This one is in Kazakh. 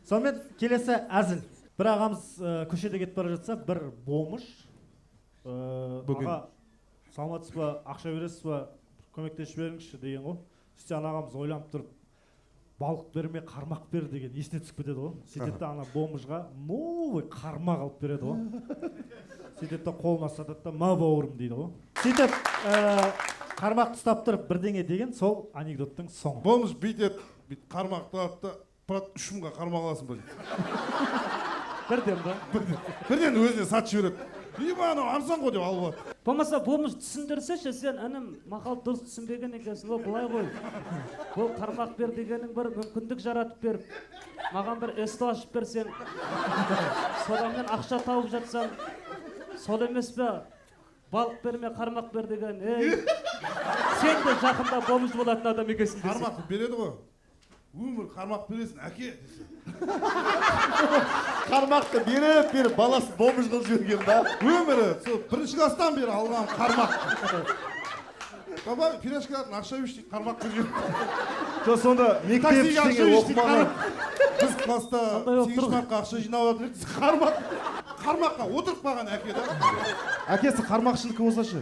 Сонымен келесі әзіл. Бір ағамыз көшеде кетіп бара жатса, бір бомыш аға саламатсыз ба, ақша бересіз ба, көмектесіп беріңізші деген ғой. Сөйтсе ана ағамыз ойланып тұрып, балық берме, қармақ бер деген есіне түсіп кетеді ғой. Сөйтеді ана бомыжға новый қармақ алып береді ғой. Сөйтеді қолына ұстатады да ма бауырым дейді ғой. Сөйтіп қармақты ұстап тұрып бірдеңе деген сол анекдоттың соңы. Бомыш бүйтеді, қармақты алады да, брат 3 мыңға қармақ аласың ба дейді. Бірден ба? Бірден өзіне сатып жібереді. Ибаны арзан ғой деп алып алады. Болмаса бомыш түсіндірсеші, сен інім мақал дұрыс түсінбеген екенсің. Ол былай ғой. Бұл қармақ бер дегенің бір мүмкіндік жаратып беріп, маған бір есті ашып берсең, содан мен ақша тауып жатсам, сол емес пе? Балық берме, қармақ бер деген. Сен де жақында бомыш болатын адам екенсің десең. Қармақ береді ғой. Өмір қармақ бересің, әке десе. Қармақты беріп баласы бомыш қылып жүрген ба? Өмірі, бірінші класстан бері алған қармақ. Баба, пирожкалардың ақша өшті, қармақ беріп жүрген. Жоқ, сонда мектеп ештеңе оқымаған. Біз класста 8 марқа ақша жинап отырдық. Қармаққа отырып қалған әке да. Әкесі қармақшынікі болсашы.